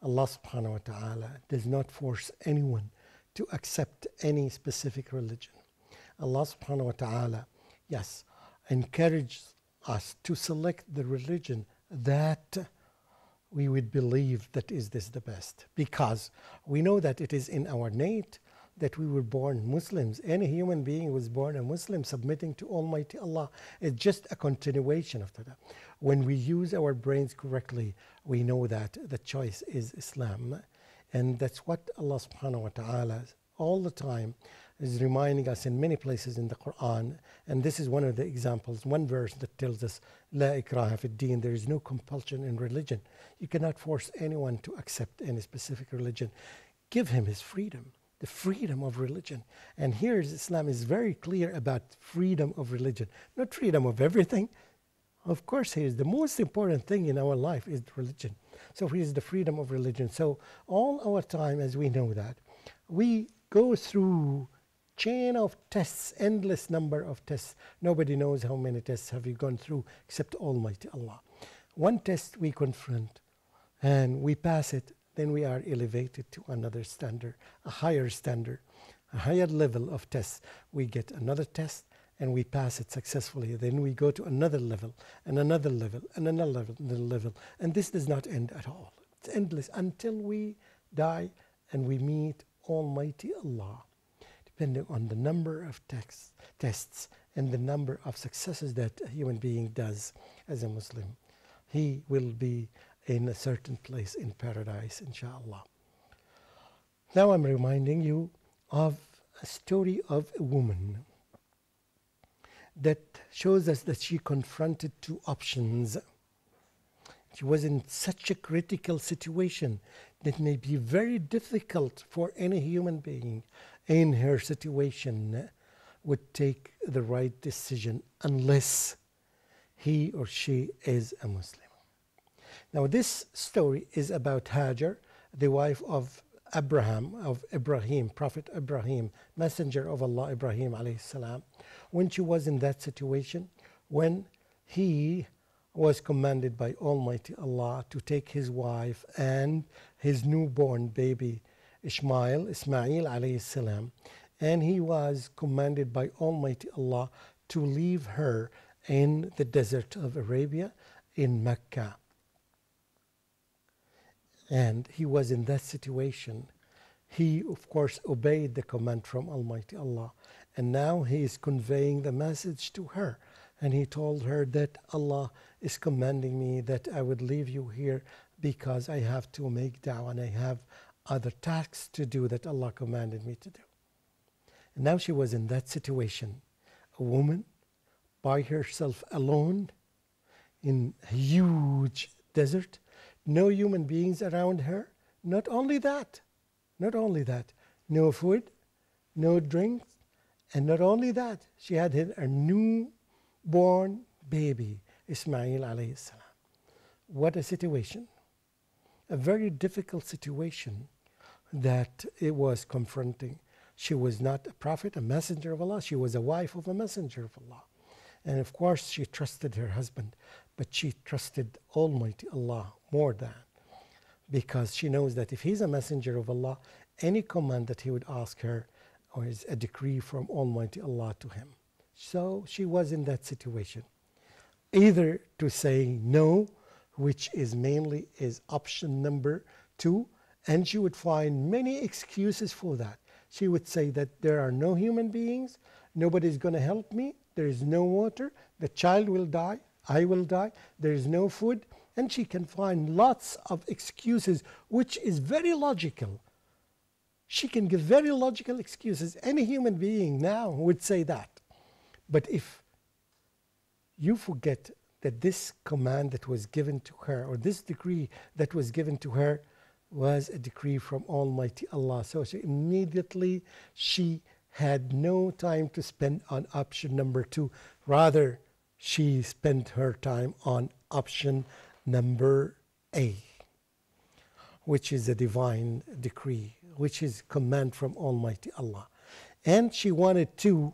Allah subhanahu wa ta'ala does not force anyone to accept any specific religion. Allah subhanahu wa ta'ala, yes, encourages us to select the religion that we would believe that is this the best, because we know that it is in our nature that we were born Muslims. Any human being was born a Muslim, submitting to Almighty Allah. It's just a continuation of that. When we use our brains correctly, we know that the choice is Islam. And that's what Allah subhanahu wa ta'ala all the time is reminding us in many places in the Quran. And this is one of the examples, one verse that tells us, La ikraha fi din, there is no compulsion in religion. You cannot force anyone to accept any specific religion. Give him his freedom, the freedom of religion. And here Islam is very clear about freedom of religion, not freedom of everything. Of course, here's the most important thing in our life is religion. So here's the freedom of religion. So all our time, as we know that, we go through chain of tests, endless number of tests. Nobody knows how many tests have you gone through except Almighty Allah. One test we confront and we pass it, then we are elevated to another standard, a higher level of tests. We get another test and we pass it successfully. Then we go to another level and another level and another level. And this does not end at all. It's endless until we die and we meet Almighty Allah. Depending on the number of tests and the number of successes that a human being does as a Muslim, he will be in a certain place in paradise, inshallah. Now I'm reminding you of a story of a woman that shows us that she confronted two options. She was in such a critical situation that may be very difficult for any human being in her situation would take the right decision unless he or she is a Muslim. Now this story is about Hagar, the wife of Ibrahim, Prophet Ibrahim, messenger of Allah, Ibrahim alayhi salam. When she was in that situation, when he was commanded by Almighty Allah to take his wife and his newborn baby Ismail alayhi salam, and he was commanded by Almighty Allah to leave her in the desert of Arabia in Mecca. And he was in that situation. He, of course, obeyed the command from Almighty Allah. And now he is conveying the message to her. And he told her that Allah is commanding me that I would leave you here because I have to make da'wah and I have other tasks to do that Allah commanded me to do. And now she was in that situation. A woman by herself alone in a huge desert. No human beings around her. Not only that, no food, no drinks, and not only that, she had a newborn baby, Ismail alayhi salam. What a situation. A very difficult situation that it was confronting. She was not a prophet, a messenger of Allah. She was a wife of a messenger of Allah. And of course, she trusted her husband, but she trusted Almighty Allah more than, because she knows that if he's a messenger of Allah, any command that he would ask her is a decree from Almighty Allah to him. So she was in that situation, either to say no, which is mainly is option number 2, and she would find many excuses for that. She would say that there are no human beings, nobody's going to help me, there is no water, the child will die, I will die, there is no food, and she can find lots of excuses, which is very logical. She can give very logical excuses. Any human being now would say that. But if you forget that this command that was given to her, or this decree that was given to her, was a decree from Almighty Allah. So immediately she had no time to spend on option number 2. Rather, she spent her time on option number A, which is a divine decree, which is command from Almighty Allah. And she wanted to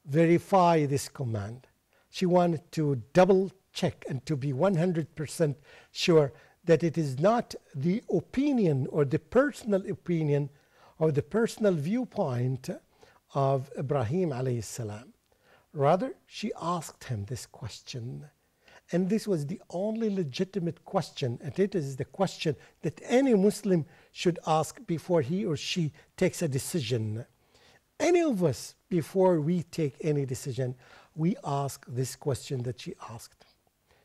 verify this command. She wanted to double check and to be 100% sure that it is not the opinion or the personal opinion or the personal viewpoint of Ibrahim alayhi salam. Rather, she asked him this question. And this was the only legitimate question, and it is the question that any Muslim should ask before he or she takes a decision. Any of us, before we take any decision, we ask this question that she asked.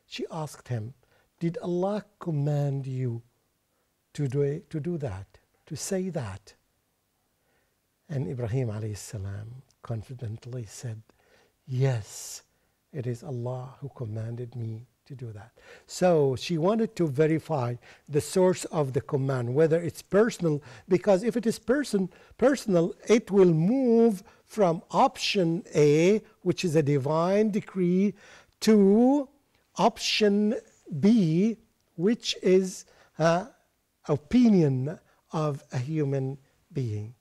She asked him, did Allah command you to do that, to say that? And Ibrahim alayhi salam confidently said, yes, it is Allah who commanded me to do that. So she wanted to verify the source of the command, whether it's personal, because if it is personal, it will move from option A, which is a divine decree, to option B, which is opinion of a human being.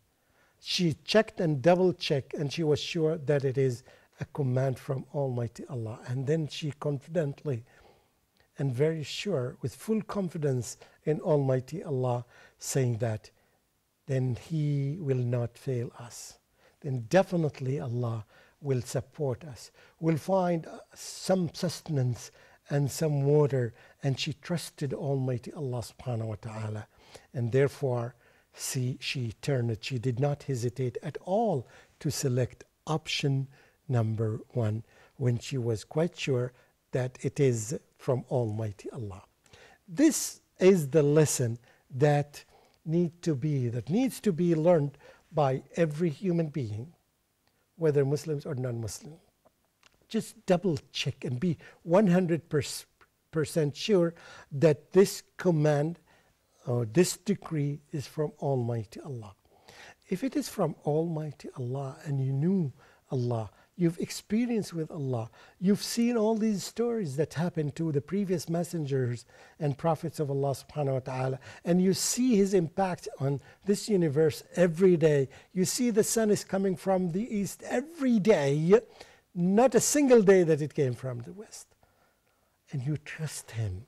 She checked and double checked, and she was sure that it is a command from Almighty Allah. And then she confidently and very sure, with full confidence in Almighty Allah, saying that then He will not fail us. Then definitely Allah will support us. We'll find some sustenance and some water. And she trusted Almighty Allah subhanahu wa ta'ala. And therefore, she turned it. She did not hesitate at all to select option number 1 when she was quite sure that it is from Almighty Allah. This is the lesson that needs to be learned by every human being, whether Muslims or non-Muslim. Just double check and be 100% sure that this command or this decree is from Almighty Allah. If it is from Almighty Allah and you knew Allah, you've experienced with Allah, you've seen all these stories that happened to the previous messengers and prophets of Allah subhanahu wa ta'ala, and you see His impact on this universe every day. You see the sun is coming from the east every day, not a single day that it came from the west. And you trust Him.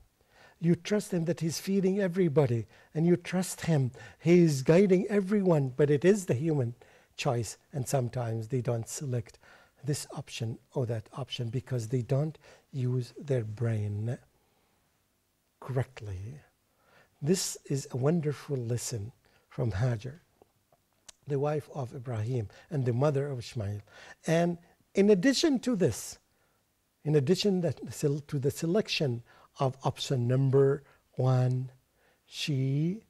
You trust Him that He's feeding everybody, and you trust Him He's guiding everyone, but it is the human choice, and sometimes they don't select this option or that option because they don't use their brain correctly. This is a wonderful lesson from Hagar, the wife of Ibrahim and the mother of Ishmael. And in addition to this, to the selection of option number 1, she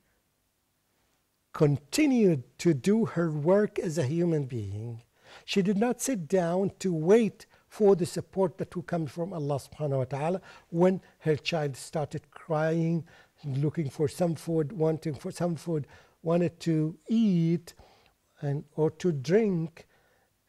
continued to do her work as a human being. She did not sit down to wait for the support that will come from Allah subhanahu wa ta'ala when her child started crying, looking for some food, wanting for some food, wanted to eat or to drink.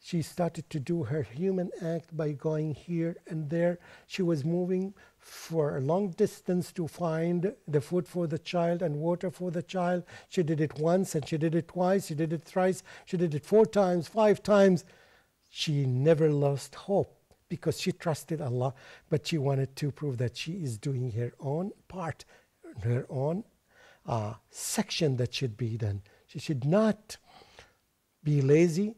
She started to do her human act by going here and there. She was moving for a long distance to find the food for the child and water for the child. She did it once, and she did it twice, she did it thrice, she did it 4 times, 5 times. She never lost hope because she trusted Allah, but she wanted to prove that she is doing her own part, her own section that should be done. She should not be lazy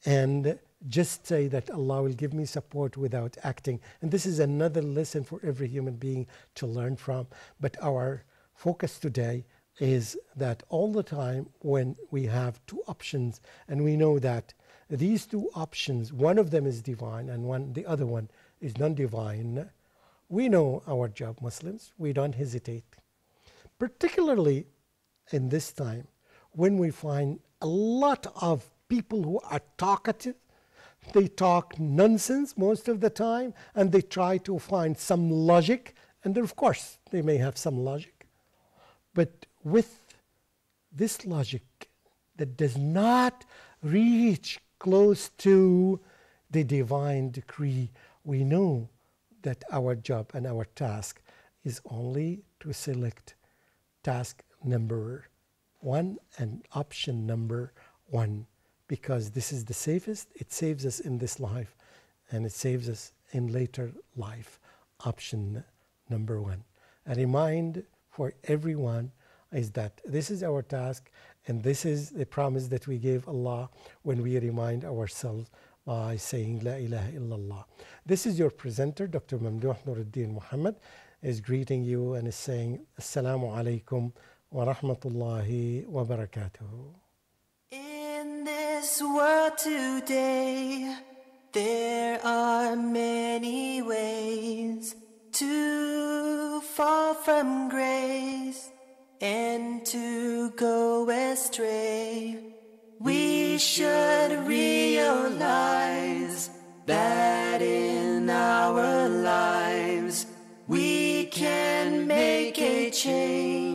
and just say that Allah will give me support without acting. And this is another lesson for every human being to learn from. But our focus today is that all the time when we have 2 options and we know that these 2 options, one of them is divine and the other one is non-divine, we know our job, Muslims. We don't hesitate. Particularly in this time when we find a lot of people who are talkative. They talk nonsense most of the time, and they try to find some logic, and of course they may have some logic, but with this logic that does not reach close to the divine decree, we know that our job and our task is only to select task number 1 and option number 1. Because this is the safest. It saves us in this life, and it saves us in later life. Option number 1. A reminder for everyone is that this is our task, and this is the promise that we gave Allah when we remind ourselves by saying La ilaha illallah. This is your presenter, Dr. Mamdouh Nuruddin Muhammad, is greeting you and is saying Assalamu alaikum wa rahmatullahi wa barakatuh. In this world today, there are many ways to fall from grace and to go astray. We should realize that in our lives we can make a change.